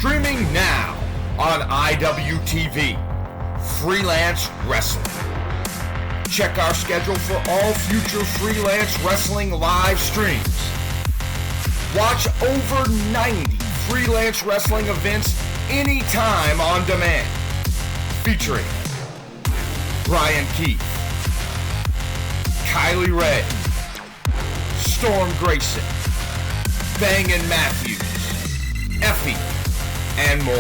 Streaming now on IWTV, Freelance Wrestling. Check our schedule for all future Freelance Wrestling live streams. Watch over 90 Freelance Wrestling events anytime on demand. Featuring Brian Keith, Kylie Ray, Storm Grayson, Bang & Matthews, Effie, and more.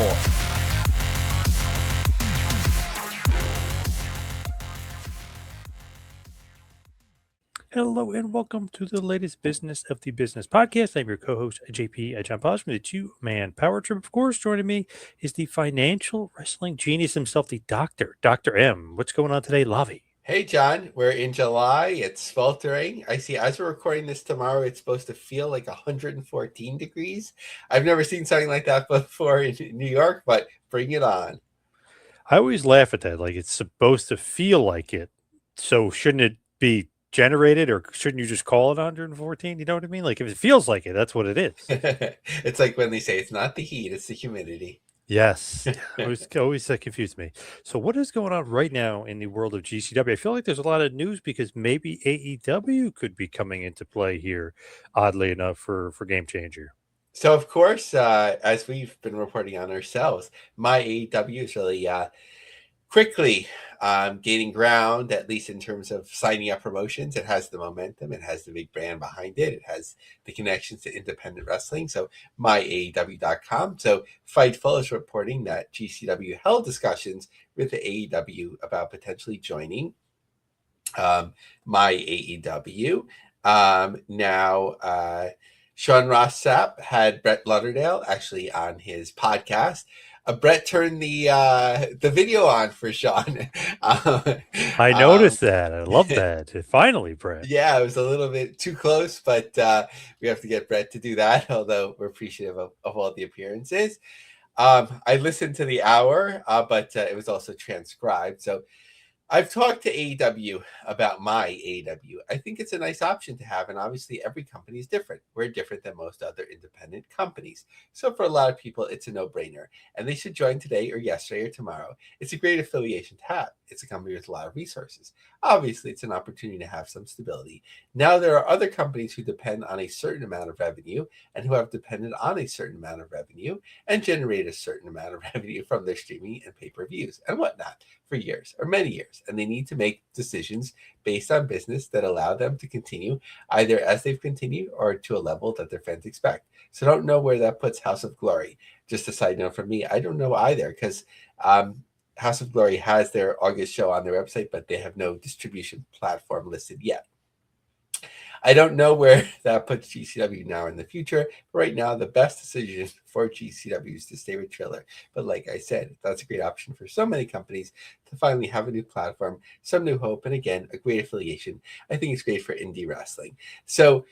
Hello and welcome to the latest Business of the Business podcast. I'm your co-host, JP John Paz from the Two-Man Power Trip. Of course, joining me is the financial wrestling genius himself, the Dr. M. What's going on today, Lavie? Hey, John, we're in July. It's sweltering. I see as we're recording this tomorrow, it's supposed to feel like 114 degrees. I've never seen something like that before in New York, but bring it on. I always laugh at that. Like, it's supposed to feel like it. So shouldn't it be generated, or shouldn't you just call it 114? You know what I mean? Like, if it feels like it, that's what it is. It's like when they say it's not the heat, it's the humidity. Yes, always confused me. So what is going on right now in the world of GCW? I feel like there's a lot of news because maybe AEW could be coming into play here, oddly enough, for Game Changer. So, of course, as we've been reporting on ourselves, My AEW is really quickly gaining ground, at least in terms of signing up promotions. It has the momentum. It has the big brand behind it. It has the connections to independent wrestling. So myaew.com. So Fightful is reporting that GCW held discussions with the AEW about potentially joining My AEW. Now, Sean Ross Sapp had Brett Lauderdale actually on his podcast. Brett turned the video on for Sean. I noticed that. I love that. Finally, Brett. Yeah, it was a little bit too close, but we have to get Brett to do that, although we're appreciative of all the appearances. I listened to the hour, but it was also transcribed. So I've talked to AEW about My AEW. I think it's a nice option to have, and obviously every company is different. We're different than most other independent companies. So for a lot of people, it's a no-brainer, and they should join today or yesterday or tomorrow. It's a great affiliation to have. It's a company with a lot of resources. Obviously, it's an opportunity to have some stability. Now, there are other companies who depend on a certain amount of revenue and who have depended on a certain amount of revenue and generate a certain amount of revenue from their streaming and pay-per-views and whatnot for years or many years. And they need to make decisions based on business that allow them to continue either as they've continued or to a level that their fans expect. So I don't know where that puts House of Glory. Just a side note from me, I don't know either, because House of Glory has their August show on their website, but they have no distribution platform listed yet. I don't know where that puts GCW now in the future. But right now, the best decision for GCW is to stay with Triller. But like I said, that's a great option for so many companies to finally have a new platform, some new hope, and again, a great affiliation. I think it's great for indie wrestling. So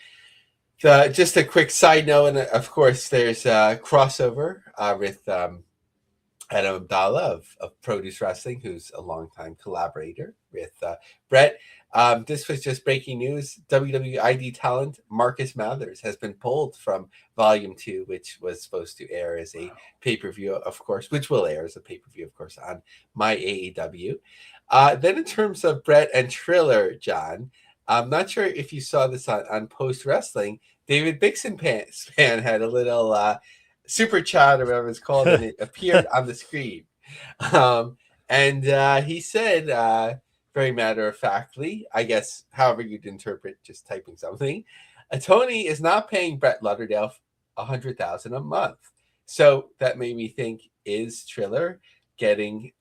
just a quick side note, and of course, there's a crossover with Adam Abdallah of Produce Wrestling, who's a longtime collaborator with Brett. This was just breaking news. WWID talent Marcus Mathers has been pulled from Volume 2, which was supposed to air as a pay-per-view, of course, which will air as a pay-per-view, of course, on My AEW. Then in terms of Brett and Triller, John, I'm not sure if you saw this on Post Wrestling. David Bixenspan had a little super chat or whatever it's called, and it appeared on the screen. And he said, very matter-of-factly, I guess, however you'd interpret just typing something, Tony is not paying Brett Lauderdale $100,000 a month. So that made me think, is Triller getting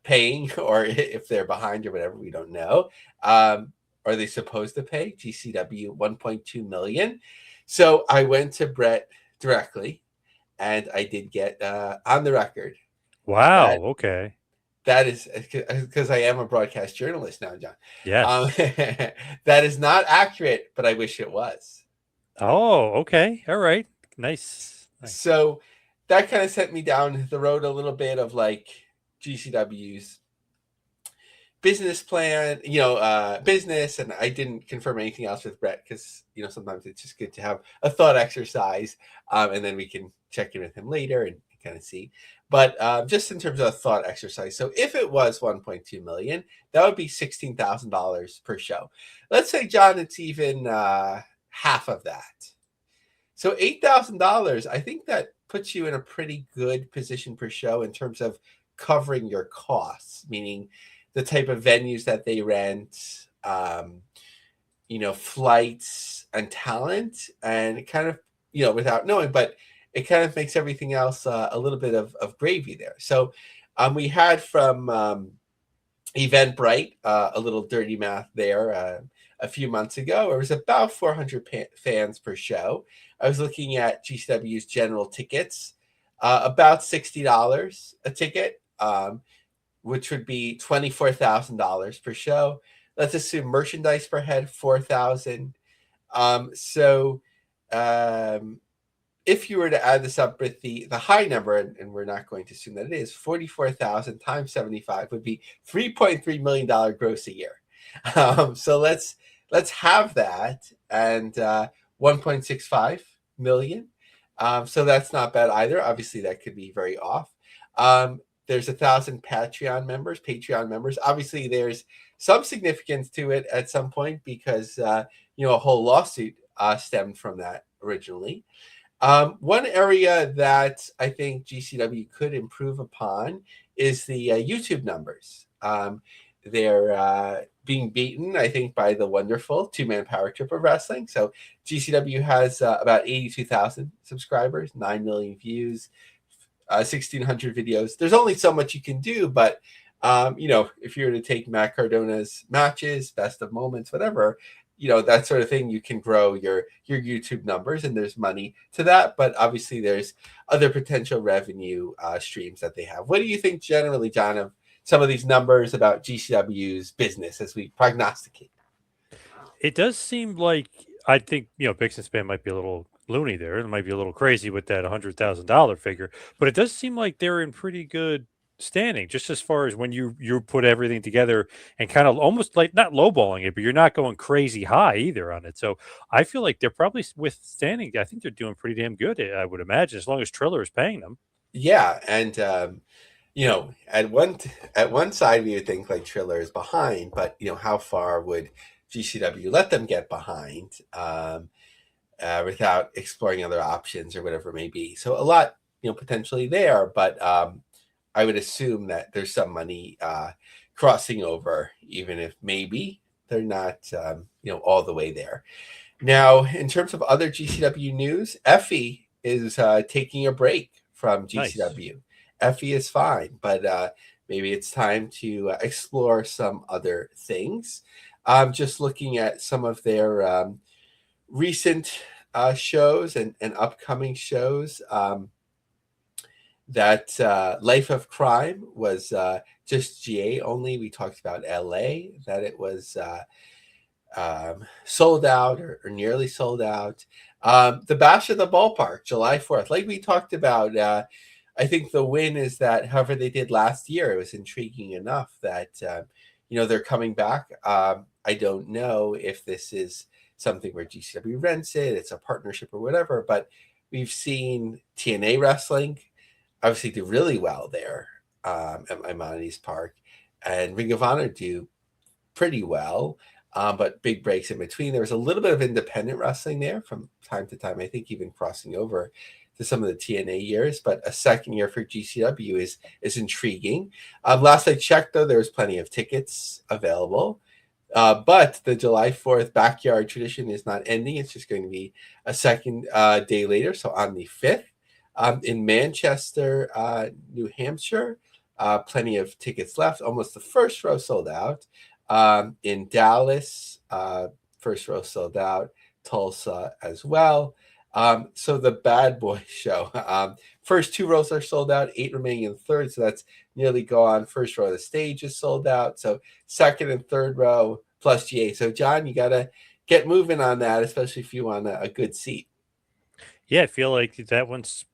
paying, or if they're behind or whatever, we don't know. Are they supposed to pay GCW $1.2 million? So I went to Brett directly, and I did get on the record. Wow. Okay. That is because I am a broadcast journalist now, John. Yes. That is not accurate, but I wish it was. Oh, okay. All right. Nice. So that kind of sent me down the road a little bit of like GCW's business plan, business. And I didn't confirm anything else with Brett because, sometimes it's just good to have a thought exercise. And then we can check in with him later and kind of see. But just in terms of a thought exercise, so if it was 1.2 million, that would be $16,000 per show. Let's say, John, it's even half of that. So $8,000, I think that puts you in a pretty good position per show in terms of covering your costs, meaning the type of venues that they rent, flights and talent, and it kind of, without knowing, but it kind of makes everything else a little bit of gravy there. So we had from Eventbrite a little dirty math there a few months ago. It was about 400 fans per show. I was looking at GCW's general tickets, about $60 a ticket, which would be $24,000 per show. Let's assume merchandise per head, $4,000. If you were to add this up with the high number, and we're not going to assume that it is, 44,000 times 75 would be $3.3 million gross a year. So let's have that, and 1.65 million. So that's not bad either. Obviously, that could be very off. There's 1,000 Patreon members. Obviously, there's some significance to it at some point because a whole lawsuit stemmed from that originally. One area that I think GCW could improve upon is the YouTube numbers. They're being beaten, I think, by the wonderful two-man power trip of wrestling. So GCW has about 82,000 subscribers, 9 million views, 1,600 videos. There's only so much you can do, but if you were to take Matt Cardona's matches, best of moments, whatever, that sort of thing, you can grow your YouTube numbers, and there's money to that. But obviously, there's other potential revenue streams that they have. What do you think generally, John, of some of these numbers about GCW's business as we prognosticate? It does seem like, I think, Big Span might be a little loony there. It might be a little crazy with that $100,000 figure, but it does seem like they're in pretty good standing, just as far as when you put everything together and kind of almost like not lowballing it, but you're not going crazy high either on it. So I feel like they're probably withstanding. I think they're doing pretty damn good, I would imagine, as long as Triller is paying them. Yeah, and at one side we would think like Triller is behind, but how far would GCW let them get behind without exploring other options or whatever it may be? So a lot, potentially there, but I would assume that there's some money crossing over, even if maybe they're not, all the way there. Now, in terms of other GCW news, Effie is taking a break from GCW. Nice. Effie is fine, but maybe it's time to explore some other things. Just looking at some of their recent shows and upcoming shows. That Life of Crime was just GA only. We talked about LA, that it was sold out or nearly sold out. The Bash at the Ballpark, July 4th. Like we talked about, I think the win is that however they did last year, it was intriguing enough that, they're coming back. I don't know if this is something where GCW rents it, it's a partnership or whatever, but we've seen TNA Wrestling obviously do really well there at Maimonides Park, and Ring of Honor do pretty well, but big breaks in between. There was a little bit of independent wrestling there from time to time, I think even crossing over to some of the TNA years, but a second year for GCW is intriguing. Last I checked, though, there was plenty of tickets available, but the July 4th Backyard Tradition is not ending. It's just going to be a second day later, so on the 5th. In Manchester, New Hampshire, plenty of tickets left. Almost the first row sold out. In Dallas, first row sold out. Tulsa as well. So the Bad Boy show. First two rows are sold out, 8 remaining in third. So that's nearly gone. First row of the stage is sold out. So second and third row plus GA. So John, you got to get moving on that, especially if you want a good seat. Yeah, I feel like that one's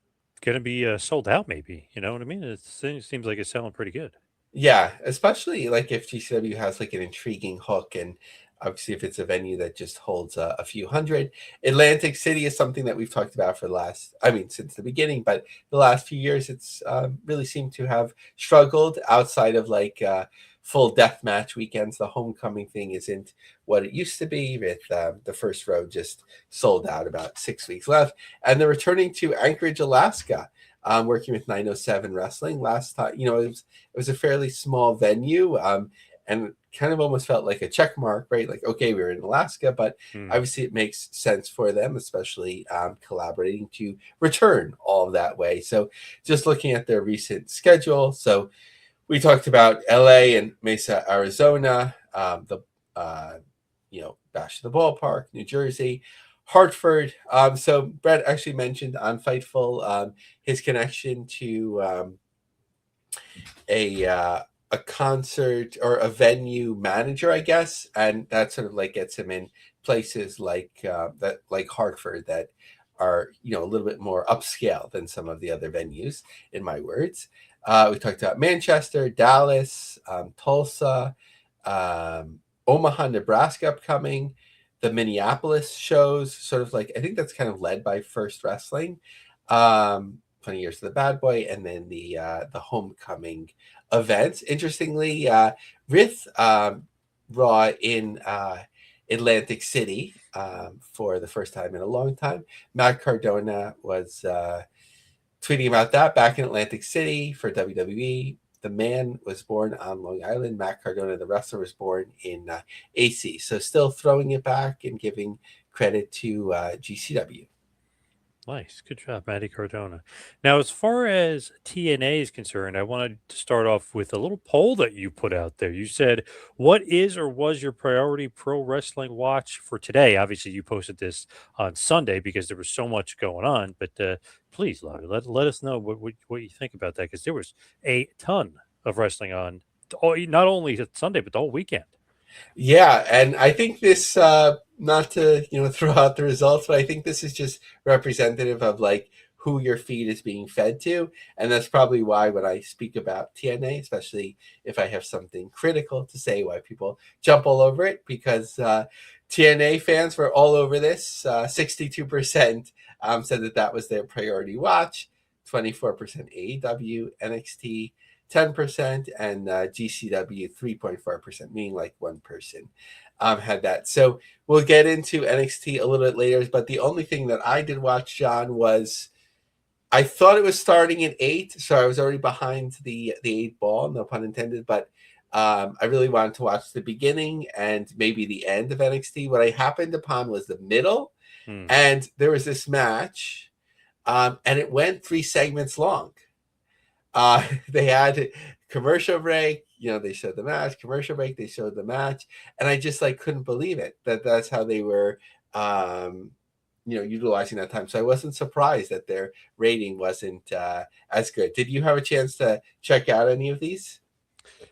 going to be sold out, maybe. You know what I mean? It seems like it's selling pretty good. Yeah, especially like if GCW has like an intriguing hook and Obviously, if it's a venue that just holds a few hundred. Atlantic City is something that we've talked about since the beginning, but the last few years, it's really seemed to have struggled outside of full death match weekends. The homecoming thing isn't what it used to be, with the first row just sold out about 6 weeks left. And they're returning to Anchorage, Alaska, working with 907 Wrestling. Last time, it was a fairly small venue, and kind of almost felt like a check mark, right? Like, okay, we were in Alaska, but obviously it makes sense for them, especially collaborating, to return all that way. So just looking at their recent schedule. So we talked about LA and Mesa, Arizona, the Bash of the Ballpark, New Jersey, Hartford. So Brett actually mentioned on Fightful his connection to a concert or a venue manager, I guess, and that sort of gets him in places like Hartford, that are a little bit more upscale than some of the other venues, in my words. We talked about Manchester, Dallas, Tulsa, Omaha, Nebraska upcoming, the Minneapolis shows, sort of I think that's kind of led by First Wrestling, 20 Years to the Bad Boy, and then the homecoming events. Interestingly, with Raw in Atlantic City for the first time in a long time, Matt Cardona was tweeting about that back in Atlantic City for WWE. The man was born on Long Island. Matt Cardona, the wrestler, was born in AC. So still throwing it back and giving credit to GCW. Nice. Good job, Matty Cardona. Now, as far as TNA is concerned, I wanted to start off with a little poll that you put out there. You said, what is or was your priority pro wrestling watch for today? Obviously, you posted this on Sunday because there was so much going on, but please, Lavie, let us know what you think about that, because there was a ton of wrestling on, not only Sunday, but the whole weekend. Yeah, and I think this, not to throw out the results, but I think this is just representative of who your feed is being fed to, and that's probably why when I speak about TNA, especially if I have something critical to say, why people jump all over it, because TNA fans were all over this. 62% said that was their priority watch, 24% AEW, NXT 10%, and GCW 3.4%, meaning one person had that. So we'll get into NXT a little bit later, but the only thing that I did watch, John, was I thought it was starting at 8, so I was already behind the 8 ball, no pun intended, but I really wanted to watch the beginning and maybe the end of NXT. What I happened upon was the middle, and there was this match, and it went 3 segments long. They had commercial break, they showed the match, commercial break, they showed the match, and I just couldn't believe it that's how they were utilizing that time. So I wasn't surprised that their rating wasn't as good. Did you have a chance to check out any of these?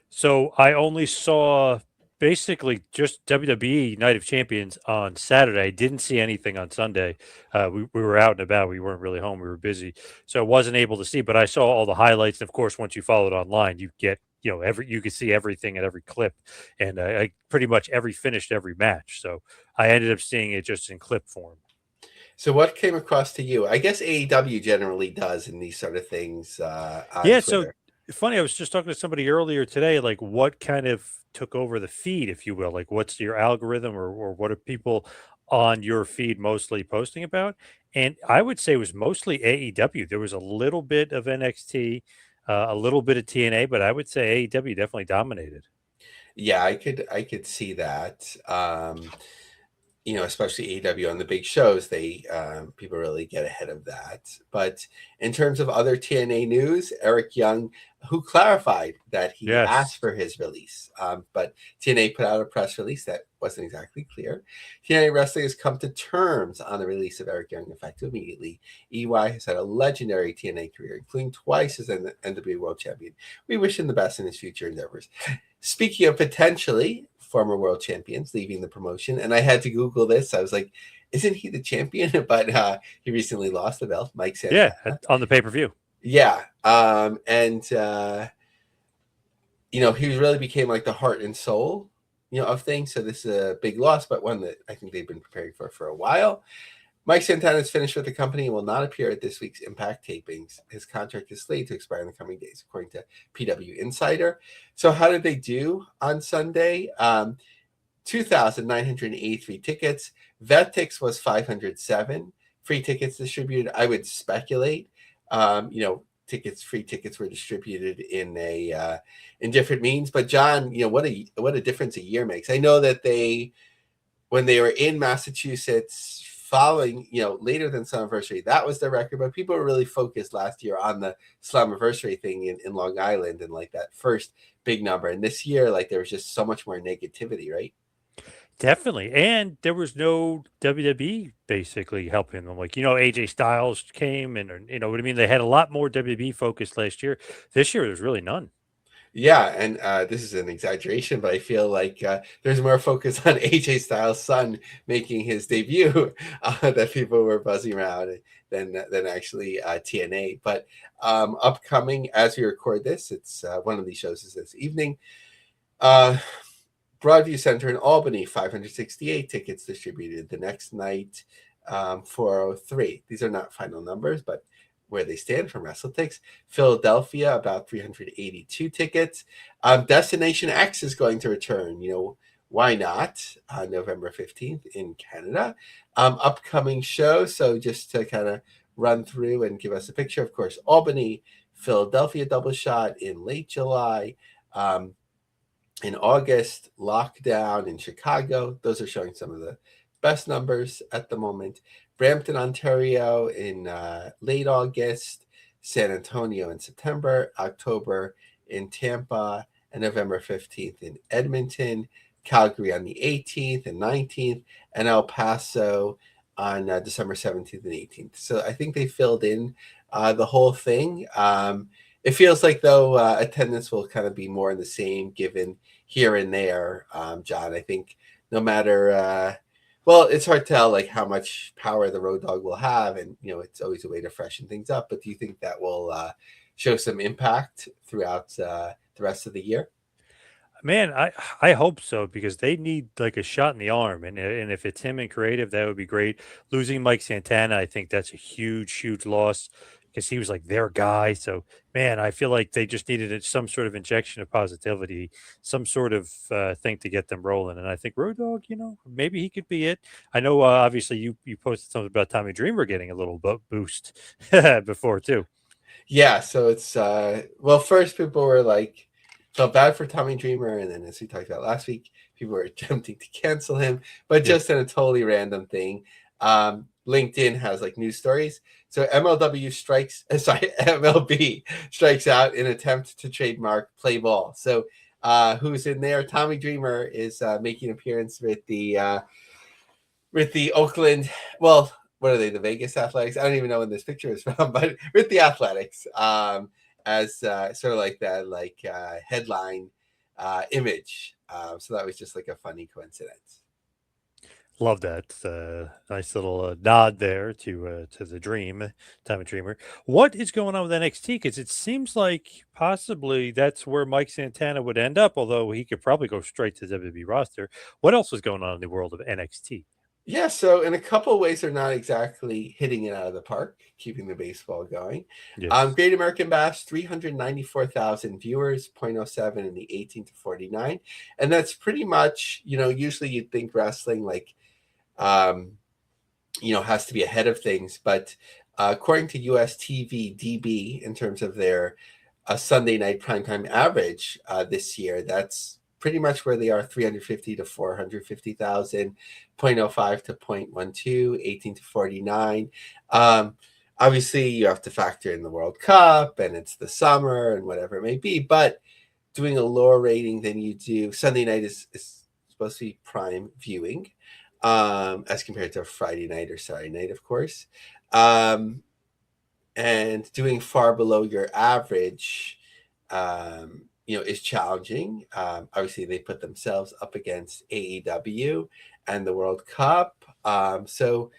So I only saw basically just WWE Night of Champions on Saturday. Didn't see anything on Sunday. We were out and about. We weren't really home. We were busy, so I wasn't able to see. But I saw all the highlights. And of course, once you follow it online, you get you can see everything at every clip, and I pretty much finished every match. So I ended up seeing it just in clip form. So what came across to you? I guess AEW generally does in these sort of things. On Yeah. Twitter. So funny. I was just talking to somebody earlier today. What kind of took over the feed, if you will? What's your algorithm, or what are people on your feed mostly posting about? And I would say it was mostly AEW. There was a little bit of NXT, a little bit of TNA, but I would say AEW definitely dominated. Yeah, I could see that. Especially AEW on the big shows, they people really get ahead of that. But in terms of other TNA news, Eric Young, who clarified that he asked for his release, but TNA put out a press release that wasn't exactly clear. TNA Wrestling has come to terms on the release of Eric Young effective immediately. EY has had a legendary TNA career, including twice as an NWA World Champion. We wish him the best in his future endeavors. Speaking of potentially former world champions leaving the promotion, and I had to Google this. I was like, isn't he the champion? But he recently lost the belt, Mike Santana. Yeah, on the pay-per-view. Yeah. And he really became the heart and soul of things. So this is a big loss, but one that I think they've been preparing for a while. Mike Santana is finished with the company and will not appear at this week's Impact tapings. His contract is slated to expire in the coming days, according to PW Insider. So how did they do on Sunday? 2,983 tickets. Vetix was 507. Free tickets distributed. I would speculate, free tickets were distributed in different means. But John, what a difference a year makes. I know that when they were in Massachusetts following, later than Slammiversary, that was the record. But people were really focused last year on the Slammiversary thing in Long Island and like that first big number. And this year, like there was just so much more negativity, right? Definitely. And there was no WWE basically helping them. Like, AJ Styles came and, you know what I mean? They had a lot more WWE focus last year. This year, there's really none. Yeah, and this is an exaggeration, but I feel like there's more focus on AJ Styles' son making his debut that people were buzzing around than actually TNA. But upcoming, as we record this, it's one of these shows is this evening. Broadview Center in Albany, 568 tickets distributed. The next night, 403. These are not final numbers, but where they stand from WrestleTix. Philadelphia, about 382 tickets. Destination X is going to return. Why not? November 15th in Canada. Upcoming show. So just to kind of run through and give us a picture, of course, Albany, Philadelphia double shot in late July. In August, Lockdown in Chicago. Those are showing some of the best numbers at the moment. Brampton, Ontario in late August. San Antonio in September. October in Tampa. And November 15th in Edmonton. Calgary on the 18th and 19th. And El Paso on December 17th and 18th. So I think they filled in the whole thing. It feels like, though, attendance will kind of be more in the same given here and there, John. I think no matter, it's hard to tell like how much power the Road Dogg will have, and it's always a way to freshen things up. But do you think that will show some impact throughout the rest of the year? Man, I hope so, because they need like a shot in the arm, and if it's him and creative, that would be great. Losing Mike Santana, I think that's a huge loss, because he was like their guy. So man, I feel like they just needed some sort of injection of positivity, some sort of thing to get them rolling. And I think Road Dogg, maybe he could be it. I know obviously you posted something about Tommy Dreamer getting a little boost before too. Yeah, so it's first people were like felt bad for Tommy Dreamer, and then as we talked about last week, people were attempting to cancel him, but just in a totally random thing. LinkedIn has like news stories. So MLB strikes out in attempt to trademark play ball. So who's in there? Tommy Dreamer is making an appearance with the Oakland, what are they, the Vegas Athletics? I don't even know when this picture is from, but with the Athletics, as sort of like that headline image. So that was just like a funny coincidence. Love that. Nice little nod there to the Dream, Tommy Dreamer. What is going on with NXT? Because it seems like possibly that's where Mike Santana would end up, although he could probably go straight to the WWE roster. What else is going on in the world of NXT? Yeah, so in a couple of ways, they're not exactly hitting it out of the park, keeping the baseball going. Yes. Great American Bash, 394,000 viewers, 0.07 in the 18 to 49. And that's pretty much, usually you'd think wrestling has to be ahead of things. But according to US TV DB, in terms of their Sunday night primetime average this year, that's pretty much where they are, 350 to 450,000, 0.05 to 0.12, 18 to 49. Obviously, you have to factor in the World Cup, and it's the summer, and whatever it may be. But doing a lower rating than you do, Sunday night is supposed to be prime viewing, as compared to a Friday night or Saturday night, of course. And doing far below your average, is challenging. Obviously, they put themselves up against AEW and the World Cup. So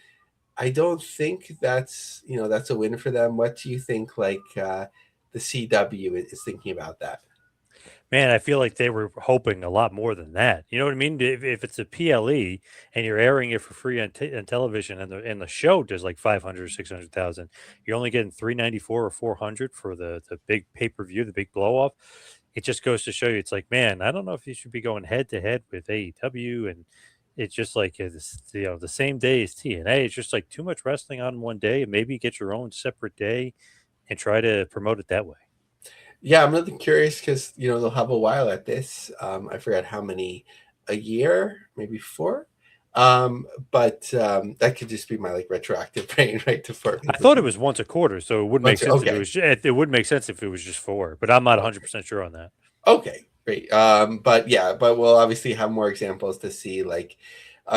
I don't think that's a win for them. What do you think, the CW is thinking about that? Man, I feel like they were hoping a lot more than that. You know what I mean? If it's a PLE and you're airing it for free on television, and the show does like 500 or 600,000, you're only getting 394 or 400 for the big pay per view, the big blow off. It just goes to show you, it's like, man, I don't know if you should be going head to head with AEW, and it's just like the same day as TNA. It's just like too much wrestling on one day, and maybe get your own separate day and try to promote it that way. Yeah, I'm really curious because they'll have a while at this. I forgot how many, a year, maybe four. But that could just be my like retroactive brain, right? To four. I thought it was once a quarter, so it would make sense if it Okay. was. It would make sense if it was just 4, but I'm not 100% sure on that. Okay, great. But we'll obviously have more examples to see like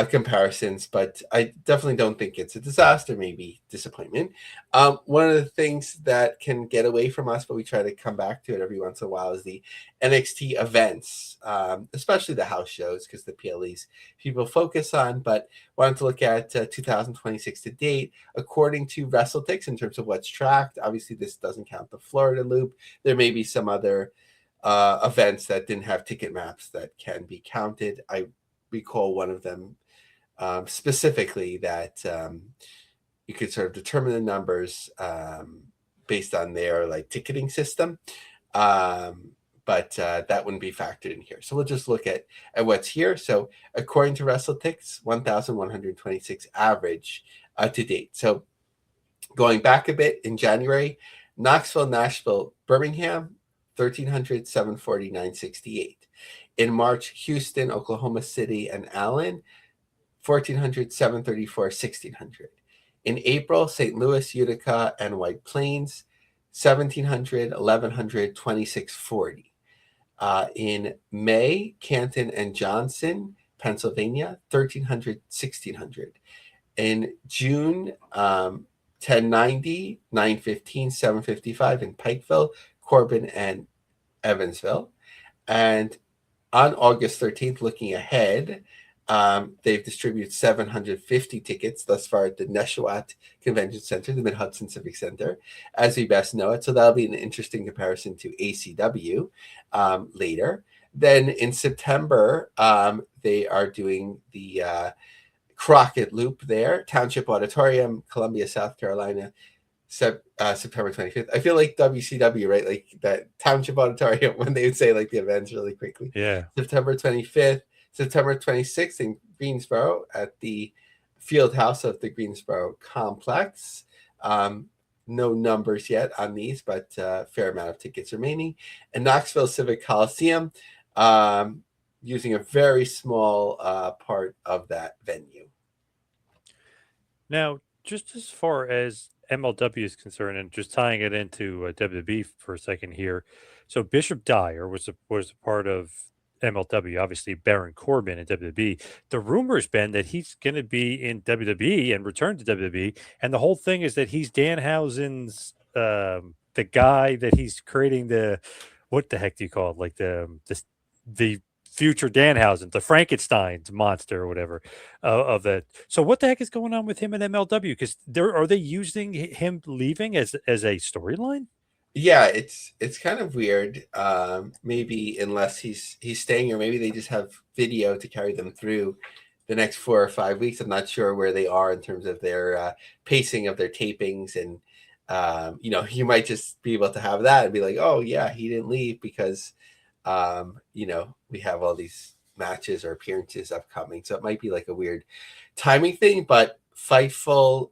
comparisons, but I definitely don't think it's a disaster, maybe disappointment. One of the things that can get away from us, but we try to come back to it every once in a while, is the NXT events, especially the house shows, because the PLEs people focus on, but wanted to look at 2026 to date, according to WrestleTix, in terms of what's tracked. Obviously, this doesn't count the Florida loop. There may be some other events that didn't have ticket maps that can be counted. I recall one of them specifically that you could sort of determine the numbers based on their like ticketing system, but that wouldn't be factored in here. So we'll just look at what's here. So according to WrestleTix, 1,126 average to date. So going back a bit, in January, Knoxville, Nashville, Birmingham, 1,300, 740, 968. In March, Houston, Oklahoma City, and Allen, 1,400, 734, 1,600. In April, St. Louis, Utica, and White Plains, 1,700, 1,100, 2,640. In May, Canton and Johnson, Pennsylvania, 1,300, 1,600. In June, 1090, 915, 755 in Pikeville, Corbin, and Evansville. And on August 13th, looking ahead, they've distributed 750 tickets thus far at the Neshawat Convention Center, the Mid-Hudson Civic Center, as we best know it. So that'll be an interesting comparison to ACW later. Then in September, they are doing the Crockett Loop there, Township Auditorium, Columbia, South Carolina, September 25th. I feel like WCW, right? Like that Township Auditorium when they would say like the events really quickly. Yeah. September 25th, September 26th in Greensboro at the Field House of the Greensboro Complex. No numbers yet on these, but fair amount of tickets remaining. And Knoxville Civic Coliseum, using a very small part of that venue. Now, just as far as MLW is concerned, and just tying it into WWE for a second here, so Bishop Dyer was a part of MLW, obviously Baron Corbin in WWE. The rumor's been that he's going to be in WWE and return to WWE, and the whole thing is that he's Danhausen's the guy that he's creating the, what the heck do you call it? Like the future Danhausen, the Frankenstein's monster or whatever of that. So what the heck is going on with him at MLW? Because are they using him leaving as a storyline? Yeah, it's kind of weird. Maybe unless he's staying, or maybe they just have video to carry them through the next 4 or 5 weeks. I'm not sure where they are in terms of their pacing of their tapings, and you might just be able to have that and be like, oh yeah, he didn't leave because we have all these matches or appearances upcoming. So it might be like a weird timing thing, but Fightful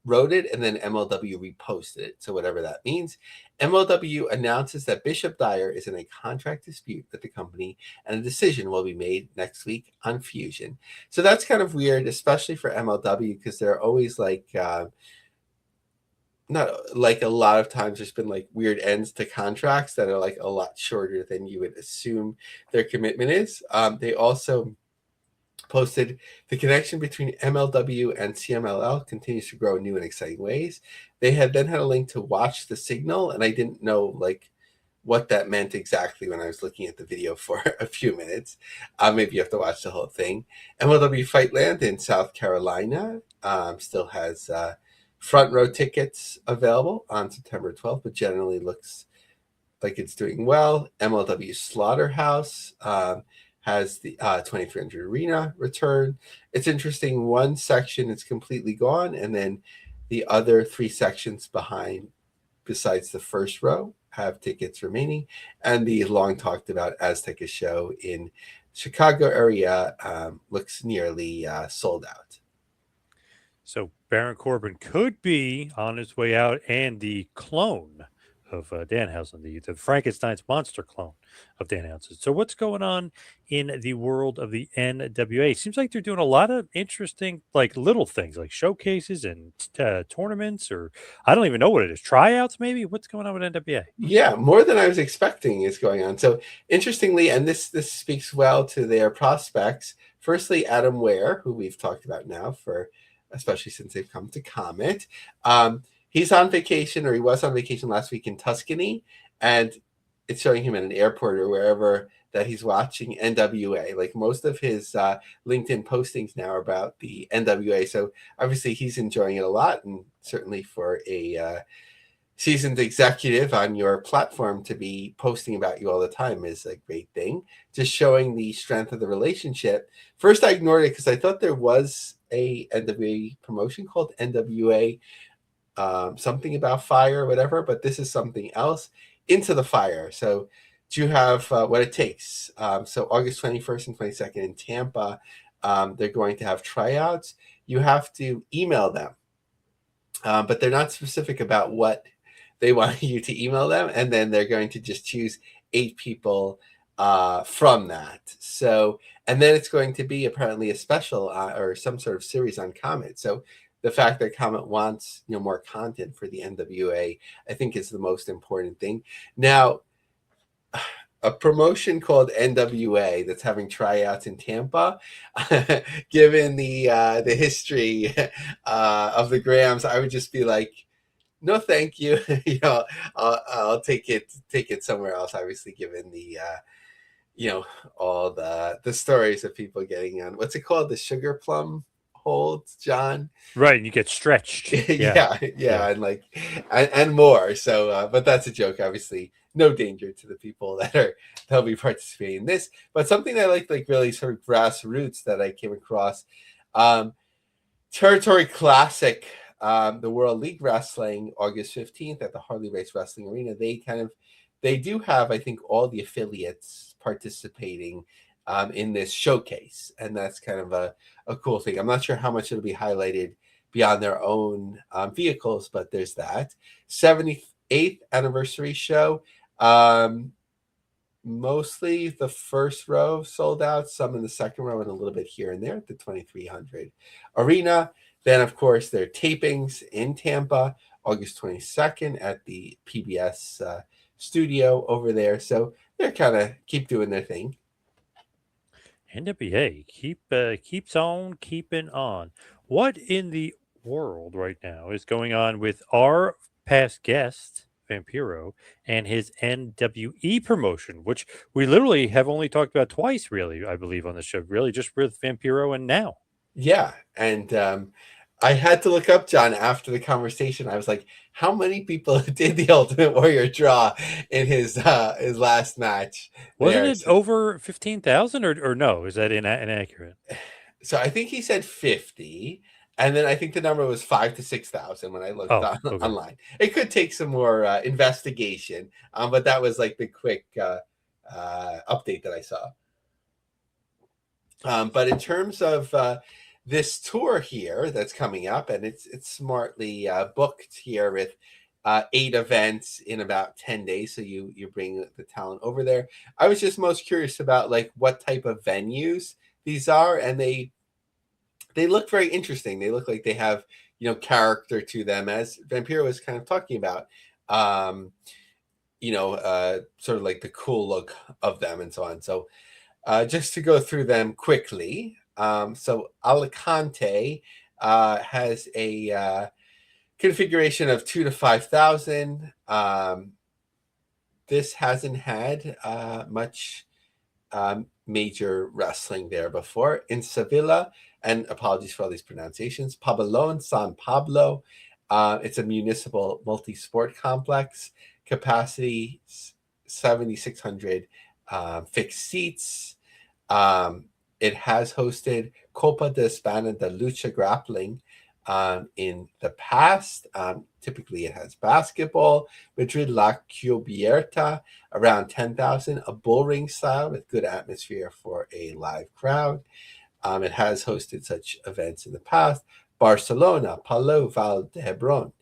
wrote it and then MLW reposted it. So whatever that means, MLW announces that Bishop Dyer is in a contract dispute with the company and a decision will be made next week on Fusion. So that's kind of weird, especially for MLW, because they're always like, not like a lot of times there's been like weird ends to contracts that are like a lot shorter than you would assume their commitment is. They also posted the connection between MLW and CMLL continues to grow in new and exciting ways. They had then had a link to Watch the Signal, and I didn't know like what that meant exactly when I was looking at the video for a few minutes. Maybe you have to watch the whole thing. MLW Fightland in South Carolina still has front row tickets available on September 12th, but generally looks like it's doing well. MLW Slaughterhouse has the 2300 Arena return. It's interesting. One section is completely gone, and then the other 3 sections behind, besides the first row, have tickets remaining. And the long talked about Azteca show in Chicago area looks nearly sold out. So Baron Corbin could be on his way out, and the clone of Danhausen, the Frankenstein's monster clone of Danhausen. So what's going on in the world of the NWA? Seems like they're doing a lot of interesting, like little things, like showcases and tournaments, or I don't even know what it is. Tryouts, maybe. What's going on with NWA? Yeah, more than I was expecting is going on. So interestingly, and this speaks well to their prospects. Firstly, Adam Ware, who we've talked about now for, especially since they've come to Comet. He's on vacation, or he was on vacation last week in Tuscany, and it's showing him at an airport or wherever that he's watching NWA. Like most of his LinkedIn postings now are about the NWA. So obviously he's enjoying it a lot, and certainly for a seasoned executive on your platform to be posting about you all the time is a great thing. Just showing the strength of the relationship. First, I ignored it because I thought there was a NWA promotion called NWA something about fire or whatever, but this is something else. Into the Fire. So do you have what it takes? So August 21st and 22nd in Tampa, they're going to have tryouts. You have to email them, but they're not specific about what they want you to email them, and then they're going to just choose 8 people from that. So, and then it's going to be apparently a special or some sort of series on Comet. So the fact that Comet wants more content for the NWA, I think, is the most important thing. Now, a promotion called NWA that's having tryouts in Tampa, given the history of the Grahams, I would just be like, no, thank you. I'll take it somewhere else. Obviously, given the all the stories of people getting on, what's it called, the sugar plum hold, John? Right, and you get stretched. yeah, and more. So, but that's a joke. Obviously, no danger to the people that'll be participating in this. But something I like really sort of grassroots that I came across, Territory Classic. The World League Wrestling, August 15th at the Harley Race Wrestling Arena. They do have, I think, all the affiliates participating in this showcase, and that's kind of a cool thing. I'm not sure how much it'll be highlighted beyond their own vehicles, but there's that. 78th anniversary show. Mostly the first row sold out, some in the second row, and a little bit here and there at the 2300 Arena. Then, of course, there are tapings in Tampa, August 22nd at the PBS studio over there. So they're kind of keep doing their thing. NWA keeps on keeping on. What in the world right now is going on with our past guest Vampiro and his NWE promotion, which we literally have only talked about twice, really, I believe, on the show. Really, just with Vampiro and now. Yeah, and I had to look up, John, after the conversation. I was like, how many people did the Ultimate Warrior draw in his last match? Wasn't it over 15,000 or no? Is that inaccurate? So I think he said 50, and then I think the number was 5,000 to 6,000 when I looked online. It could take some more investigation, but that was like the quick update that I saw. But in terms of this tour here that's coming up, and it's smartly booked here with 8 events in about 10 days. So you bring the talent over there. I was just most curious about like what type of venues these are, and they look very interesting. They look like they have character to them, as Vampiro was kind of talking about. Sort of like the cool look of them and so on. So just to go through them quickly. So Alicante has a configuration of 2,000 to 5,000. This hasn't had much major wrestling there before. In Sevilla, and apologies for all these pronunciations, Pabellón San Pablo. It's a municipal multi-sport complex. Capacity 7,600 fixed seats. It has hosted Copa de España de Lucha Grappling in the past. Typically, it has basketball. Madrid La Cubierta, around 10,000, a bull ring style with good atmosphere for a live crowd. It has hosted such events in the past. Barcelona, Palau Val de Hebron,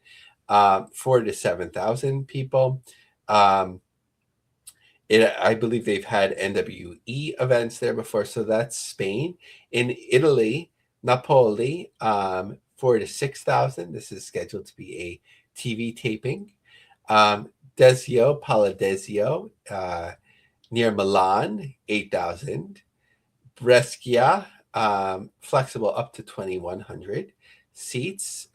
4,000 to 7,000 people. I believe they've had NWE events there before, so that's Spain. In Italy, Napoli, 4,000 to 6,000. This is scheduled to be a TV taping. Desio, Paladesio, near Milan, 8,000. Brescia, flexible up to 2,100 seats.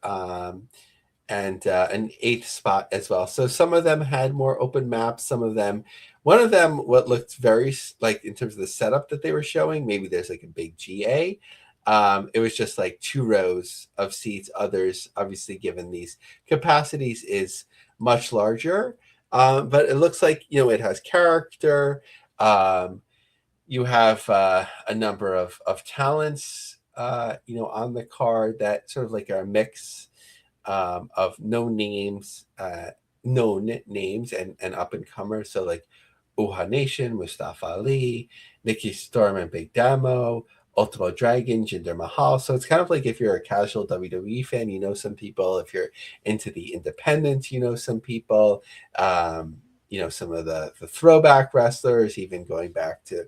And an 8th spot as well. So some of them had more open maps. One of them, what looked very like in terms of the setup that they were showing, maybe there's like a big GA. It was just like 2 rows of seats. Others, obviously, given these capacities, is much larger. But it looks like, it has character. You have a number of talents, on the card that sort of like are a mix of known names and up and comers. So like Uha Nation, Mustafa Ali, Nikki Storm and Big Damo, Ultimo Dragon, Jinder Mahal. So it's kind of like if you're a casual WWE fan, you know some people. If you're into the independents, you know some people. Some of the throwback wrestlers, even going back to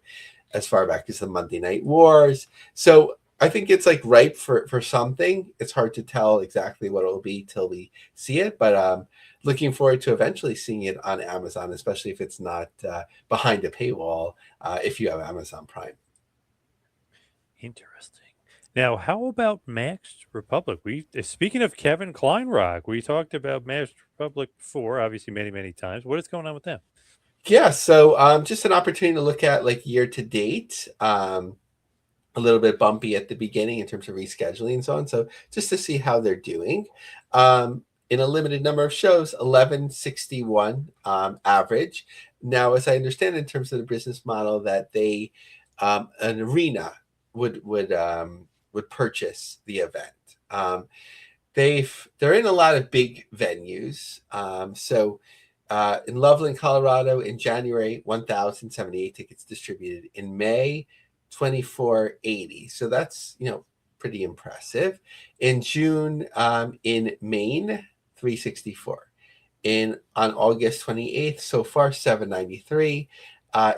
as far back as the Monday Night Wars. So I think it's like ripe for something. It's hard to tell exactly what it'll be till we see it, but looking forward to eventually seeing it on Amazon, especially if it's not behind a paywall, if you have Amazon Prime. Interesting. Now, how about Masked Republic? Speaking of Kevin Kleinrock, we talked about Masked Republic before, obviously many, many times. What is going on with them? Yeah, so just an opportunity to look at like year to date. A little bit bumpy at the beginning in terms of rescheduling and so on. So just to see how they're doing. In a limited number of shows, 1161 average. Now, as I understand in terms of the business model, that they an arena would purchase the event. They're in a lot of big venues. In Loveland, Colorado, in January, 1,078 tickets distributed. In May, 2,480. So that's pretty impressive. In June, in Maine, 364. On August 28th, so far 793.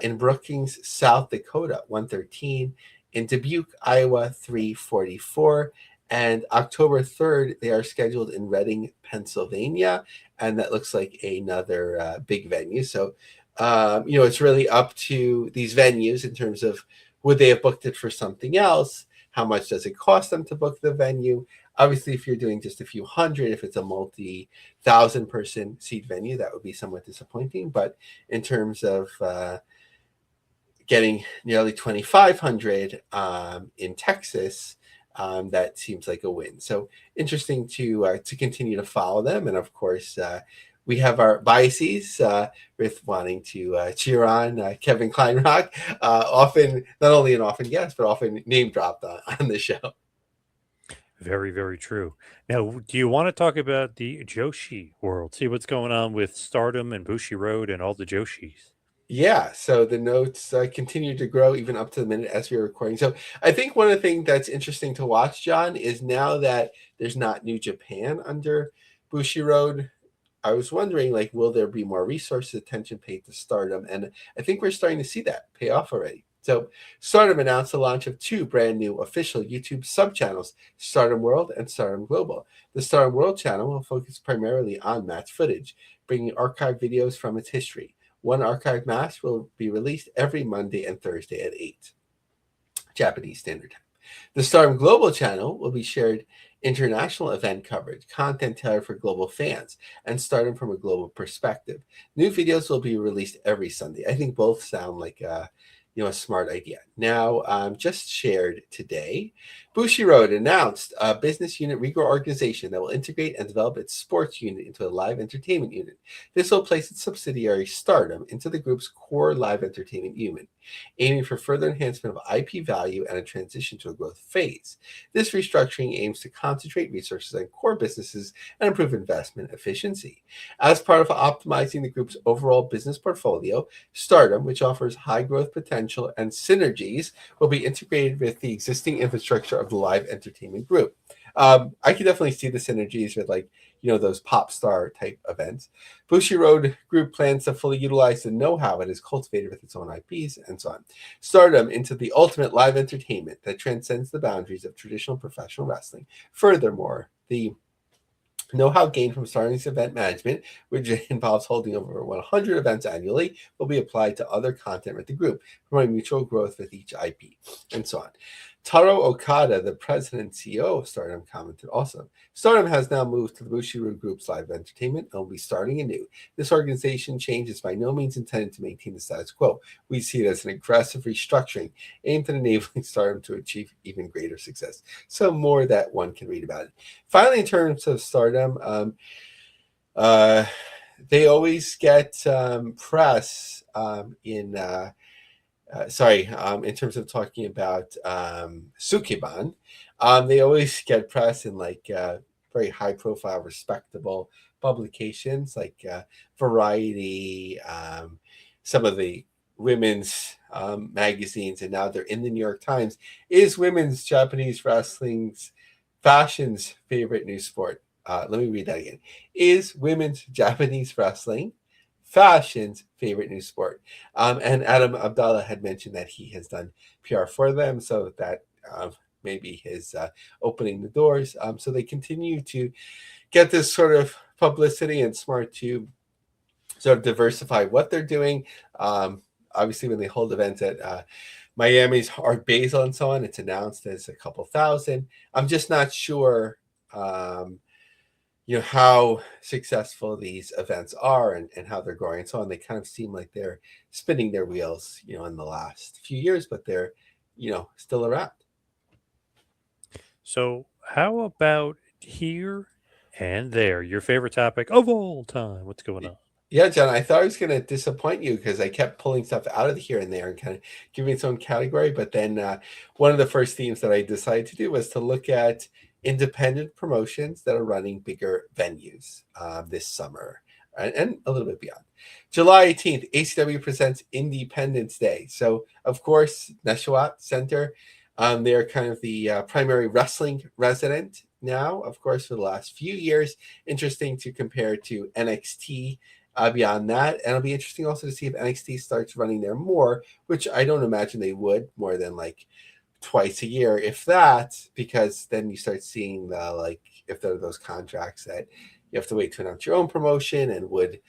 In Brookings, South Dakota, 113. In Dubuque, Iowa, 344. And October 3rd, they are scheduled in Reading, Pennsylvania, and that looks like another big venue. So, it's really up to these venues in terms of would they have booked it for something else? How much does it cost them to book the venue? Obviously, if you're doing just a few hundred, if it's a multi-thousand person seat venue, that would be somewhat disappointing. But in terms of getting nearly 2,500 in Texas, that seems like a win. So interesting to continue to follow them. And of course, we have our biases with wanting to cheer on Kevin Kleinrock, often not only an often guest, but often name dropped on the show. Very, very true. Now, do you want to talk about the Joshi world? See what's going on with Stardom and Bushiroad and all the Joshis. Yeah, so the notes continue to grow even up to the minute as we're recording. So I think one of the things that's interesting to watch, John, is now that there's not New Japan under Bushiroad, I was wondering, like, will there be more resources, attention paid to Stardom? And I think we're starting to see that pay off already. So Stardom announced the launch of 2 brand new official YouTube sub-channels, Stardom World and Stardom Global. The Stardom World channel will focus primarily on match footage, bringing archived videos from its history. One archived match will be released every Monday and Thursday at 8 Japanese Standard Time. The Stardom Global channel will be shared international event coverage, content tailored for global fans, and Stardom from a global perspective. New videos will be released every Sunday. I think both sound like a smart idea. Now, just shared today, Bushiroad announced a business unit reorganization that will integrate and develop its sports unit into a live entertainment unit. This will place its subsidiary Stardom into the group's core live entertainment unit, aiming for further enhancement of IP value and a transition to a growth phase. This restructuring aims to concentrate resources on core businesses and improve investment efficiency. As part of optimizing the group's overall business portfolio, Stardom, which offers high growth potential and synergies, will be integrated with the existing infrastructure of the live entertainment group. I can definitely see the synergies with those pop star type events. Bushiroad Group plans to fully utilize the know-how it has cultivated with its own IPs and so on. Stardom into the ultimate live entertainment that transcends the boundaries of traditional professional wrestling. Furthermore, the know-how gained from Stardom's event management, which involves holding over 100 events annually, will be applied to other content with the group, promoting mutual growth with each IP, and so on. Taro Okada, the president and CEO of Stardom, commented also, Stardom has now moved to the Bushiroad Group's live entertainment and will be starting anew. This organization change is by no means intended to maintain the status quo. We see it as an aggressive restructuring aimed at enabling Stardom to achieve even greater success. So more that one can read about it. Finally, in terms of Stardom, they always get press in terms of talking about Sukeban, they always get press in very high profile, respectable publications like Variety, some of the women's magazines, and now they're in the New York Times. Is women's Japanese wrestling's fashion's favorite new sport? Let me read that again. Is women's Japanese wrestling fashion's favorite new sport? And Adam Abdallah had mentioned that he has done PR for them, so that maybe his opening the doors. So they continue to get this sort of publicity, and smart to sort of diversify what they're doing. Obviously, when they hold events at Miami's Art Basel and so on, it's announced as a couple thousand. I'm just not sure how successful these events are and how they're growing and so on. They kind of seem like they're spinning their wheels, in the last few years, but they're, still around. So, how about here and there? Your favorite topic of all time. What's going on? Yeah, John, I thought I was going to disappoint you because I kept pulling stuff out of the here and there and kind of giving its own category. But then one of the first themes that I decided to do was to look at independent promotions that are running bigger venues this summer and a little bit beyond. July 18th, ACW presents Independence Day. So, of course, Neshawat Center, they're kind of the primary wrestling resident now, of course, for the last few years. Interesting to compare to NXT. Beyond that, and it'll be interesting also to see if NXT starts running there more, which I don't imagine they would, more than twice a year, if that, because then you start seeing if there are those contracts that you have to wait to announce your own promotion, and would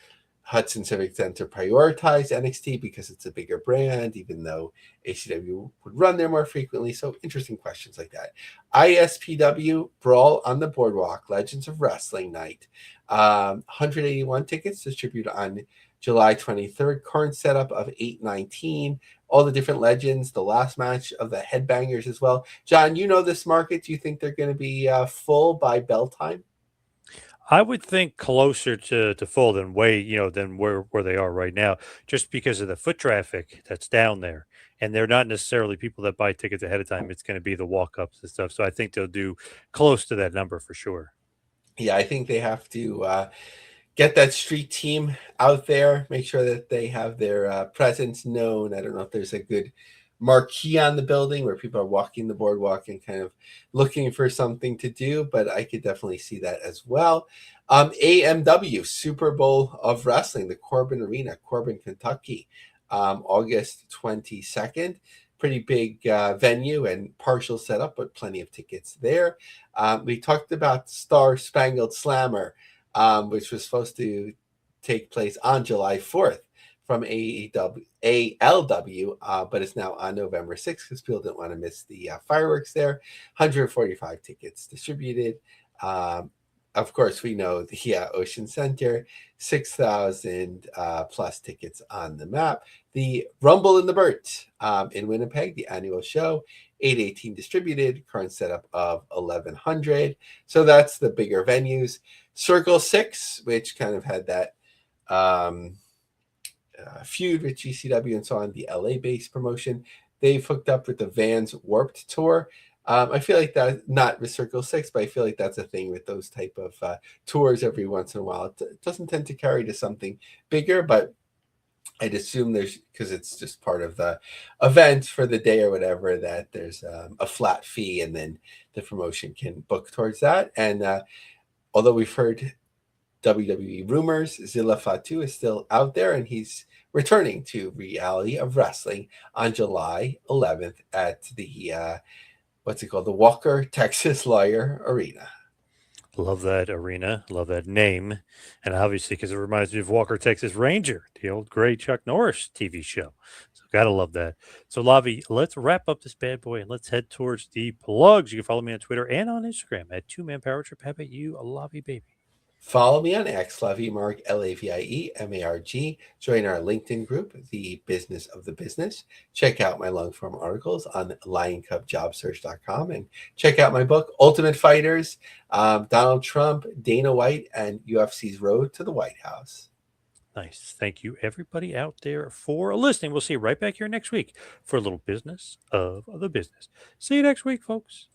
Hudson Civic Center prioritize NXT because it's a bigger brand, even though ACW would run there more frequently. So interesting questions like that. ISPW Brawl on the Boardwalk, Legends of Wrestling Night. 181 tickets distributed on July 23rd. Current setup of 819. All the different legends. The last match of the Headbangers as well. John, this market. Do you think they're going to be full by bell time? I would think closer to full than than where they are right now, just because of the foot traffic that's down there. And they're not necessarily people that buy tickets ahead of time. It's going to be the walk-ups and stuff. So I think they'll do close to that number for sure. Yeah, I think they have to get that street team out there, make sure that they have their presence known. I don't know if there's a good marquee on the building where people are walking the boardwalk and kind of looking for something to do, but I could definitely see that as well. AMW, Super Bowl of Wrestling, the Corbin Arena, Corbin, Kentucky, August 22nd. Pretty big venue and partial setup, but plenty of tickets there. We talked about Star Spangled Slammer, which was supposed to take place on July 4th from ALW, but it's now on November 6th because people didn't want to miss the fireworks there. 145 tickets distributed. of course, we know the Ocean Center, 6,000 plus tickets on the map. The Rumble in the Burt in Winnipeg, the annual show, 818 distributed, current setup of 1,100. So that's the bigger venues. Circle 6, which kind of had that feud with GCW and so on, the LA-based promotion. They've hooked up with the Vans Warped Tour. I feel like that, not with Circle 6, but I feel like that's a thing with those type of tours every once in a while. It doesn't tend to carry to something bigger, but I'd assume there's, because it's just part of the event for the day or whatever, that there's a flat fee and then the promotion can book towards that. And although we've heard WWE rumors, Zilla Fatu is still out there and he's returning to Reality of Wrestling on July 11th at the what's it called? The Walker Texas Lawyer Arena. Love that arena. Love that name. And obviously, because it reminds me of Walker, Texas Ranger, the old great Chuck Norris TV show. So, gotta love that. So, Lavie, let's wrap up this bad boy and let's head towards the plugs. You can follow me on Twitter and on Instagram at 2Man Power Trip. How about you, Lavie, baby? Follow me on X, Lavie Marg, LAVIE, Join our LinkedIn group, The Business of the Business. Check out my long form articles on LionCubJobSearch.com and check out my book, Ultimate Fighters, Donald Trump, Dana White, and UFC's Road to the White House. Nice. Thank you, everybody out there, for listening. We'll see you right back here next week for a little business of the business. See you next week, folks.